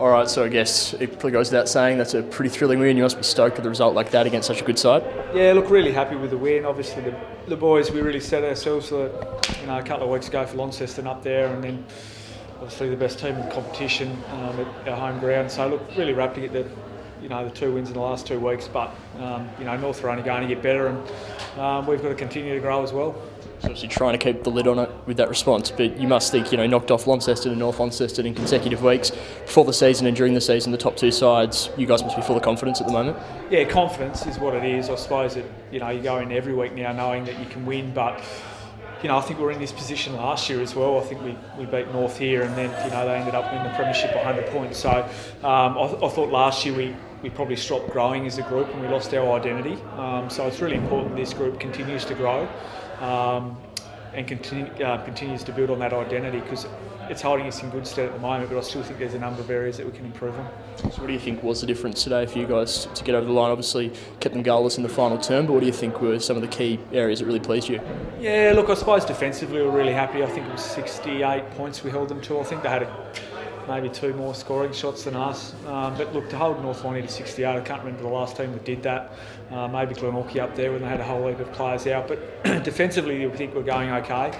All right, so I guess it probably goes without saying that's a pretty thrilling win. You must be stoked with a result like that against such a good side. Yeah, look, really happy with the win. Obviously, the boys, we really set ourselves a couple of weeks ago for Launceston up there, and then obviously the best team in the competition at our home ground. So look, really happy to get the 2 wins in the last 2 weeks. But North are only going to get better, and we've got to continue to grow as well. So obviously trying to keep the lid on it with that response, but you must think, knocked off Launceston and North Launceston in consecutive weeks before the season and during the season, the top 2 sides, you guys must be full of confidence at the moment. Yeah, confidence is what it is. I suppose that you go in every week now knowing that you can win, but I think we were in this position last year as well. I think we beat North here, and then they ended up winning the premiership 100 points. So I thought last year we probably stopped growing as a group and we lost our identity. So it's really important this group continues to grow. And continues to build on that identity, because it's holding us in good stead at the moment, but I still think there's a number of areas that we can improve on. So what do you think was the difference today for you guys to get over the line? Obviously kept them goalless in the final term, but what do you think were some of the key areas that really pleased you? Yeah, look, I suppose defensively we were really happy. I think it was 68 points we held them to. I think they had maybe 2 more scoring shots than us. But look, to hold North Lonnie to 68, I can't remember the last team that did that. Maybe Glenorchy up there when they had a whole heap of players out. But defensively, we think we're going okay.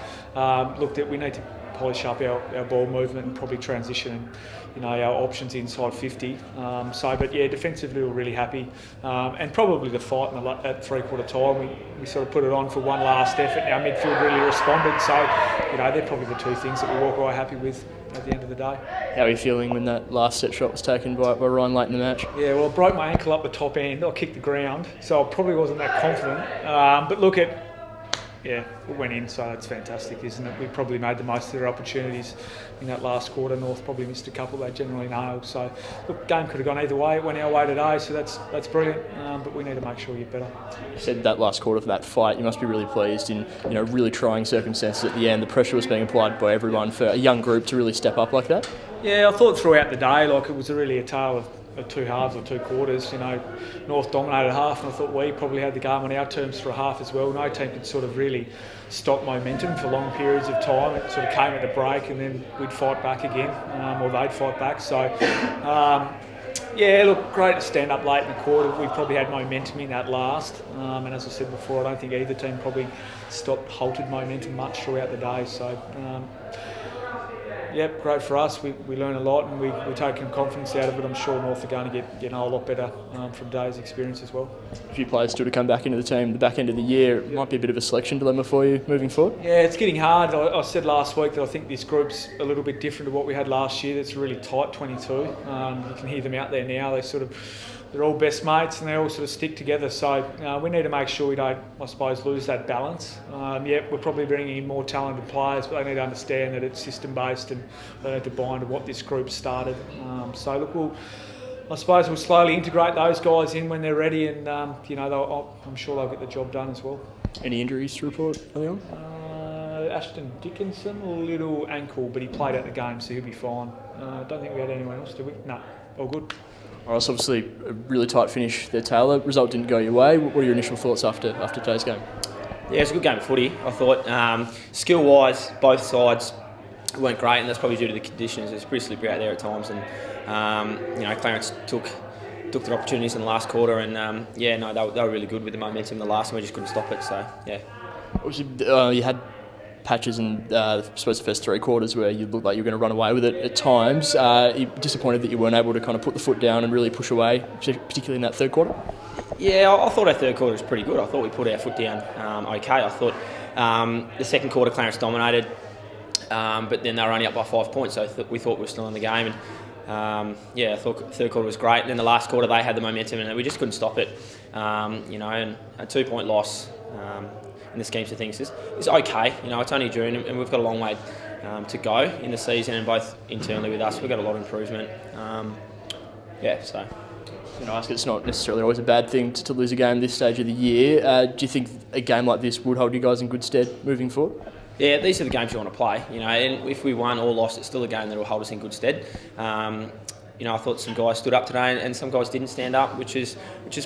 Look, we need to polish up our ball movement and probably transition our options inside 50. But yeah, defensively we're really happy. And probably the fight at 3/4 time, we sort of put it on for one last effort. Our midfield really responded. So, they're probably the 2 things that we walk away happy with at the end of the day. How are you feeling when that last set shot was taken by Ryan late in the match? Yeah, well, I broke my ankle up the top end. I kicked the ground, so I probably wasn't that confident. But look, it went in, so it's fantastic, isn't it? We probably made the most of their opportunities in that last quarter. North probably missed a couple they generally nailed. So, look, game could have gone either way. It went our way today, so that's brilliant. But we need to make sure we get better. You said that last quarter for that fight, you must be really pleased in really trying circumstances at the end. The pressure was being applied by everyone for a young group to really step up like that. Yeah, I thought throughout the day, it was really a tale of 2 halves or 2 quarters. North dominated half, and I thought we probably had the game on our terms for a half as well. No team could sort of really stop momentum for long periods of time. It sort of came at the break, and then we'd fight back again, or they'd fight back. So, look, great to stand up late in the quarter. We probably had momentum in that last, and as I said before, I don't think either team probably halted momentum much throughout the day. So. Yep, great for us. We learn a lot, and we're taking confidence out of it. I'm sure North are going to get a lot better from Dave's experience as well. A few players still to come back into the team the back end of the year. It might be a bit of a selection dilemma for you moving forward. Yeah, it's getting hard. I said last week that I think this group's a little bit different to what we had last year. It's really tight, 22. You can hear them out there now. They're all best mates and they all sort of stick together. So we need to make sure we don't, I suppose, lose that balance. We're probably bringing in more talented players, but they need to understand that it's system-based and they need to bind to what this group started. So look, I suppose we'll slowly integrate those guys in when they're ready, and I'm sure they'll get the job done as well. Any injuries to report early on? Ashton Dickinson, a little ankle, but he played out the game, so he'll be fine. I don't think we had anyone else, did we? No, all good. All right, so obviously a really tight finish there, Taylor. Result didn't go your way. What are your initial thoughts after today's game? Yeah, it was a good game of footy. I thought skill-wise, both sides weren't great, and that's probably due to the conditions. It's pretty slippery out there at times, and Clarence took their opportunities in the last quarter, and they were really good with the momentum in the last, and we just couldn't stop it. So yeah. Obviously, you had patches in, I suppose, the first 3 quarters where you looked like you were going to run away with it at times. You're disappointed that you weren't able to kind of put the foot down and really push away, particularly in that 3rd quarter? Yeah, I thought our 3rd quarter was pretty good. I thought we put our foot down okay. I thought the 2nd quarter Clarence dominated, but then they were only up by 5 points, so we thought we were still in the game. And I thought the 3rd quarter was great. And then the last quarter they had the momentum and we just couldn't stop it. And a 2-point loss in the schemes of things is okay. It's only June and we've got a long way to go in the season, and both internally with us we've got a lot of improvement. So. It's not necessarily always a bad thing to lose a game this stage of the year. Do you think a game like this would hold you guys in good stead moving forward? Yeah, these are the games you want to play, and if we won or lost, it's still a game that will hold us in good stead. I thought some guys stood up today and some guys didn't stand up, which is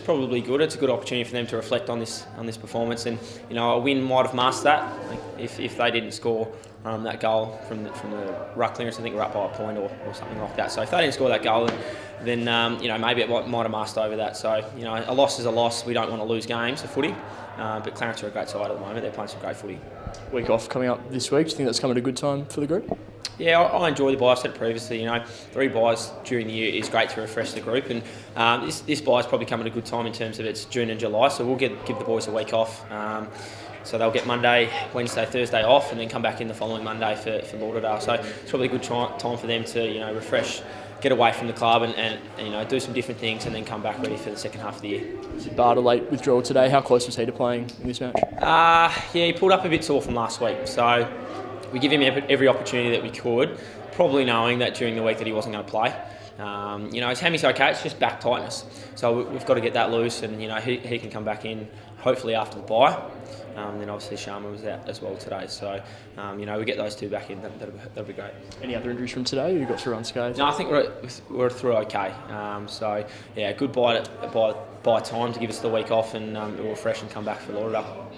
probably good. It's a good opportunity for them to reflect on this performance, and a win might have masked that. Like if they didn't score that goal from the ruck clearance, I think we're up by a point or something like that. So if they didn't score that goal, then maybe it might have masked over that. So a loss is a loss. We don't want to lose games of footy, but Clarence are a great side at the moment. They're playing some great footy. Week off coming up this week. Do you think that's come at a good time for the group? Yeah, I enjoy the bye. I've said it previously. 3 byes during the year is great to refresh the group, and this bye is probably coming at a good time in terms of it's June and July. So we'll give the boys a week off. So they'll get Monday, Wednesday, Thursday off, and then come back in the following Monday for Lauderdale. So it's probably a good time for them to refresh, get away from the club, and do some different things, and then come back ready for the second half of the year. Barter late withdrawal today. How close was he to playing in this match? Yeah, he pulled up a bit sore from last week. So we give him every opportunity that we could, probably knowing that during the week that he wasn't going to play. His hammy's okay, it's just back tightness. So we've got to get that loose, and he can come back in hopefully after the bye. Then obviously Sharma was out as well today. So we get those 2 back in, that'll be great. Any other injuries from today, or you got through unscathed? No, I think we're through okay. So yeah, good bye time to give us the week off, and we'll refresh and come back for Lauderdale.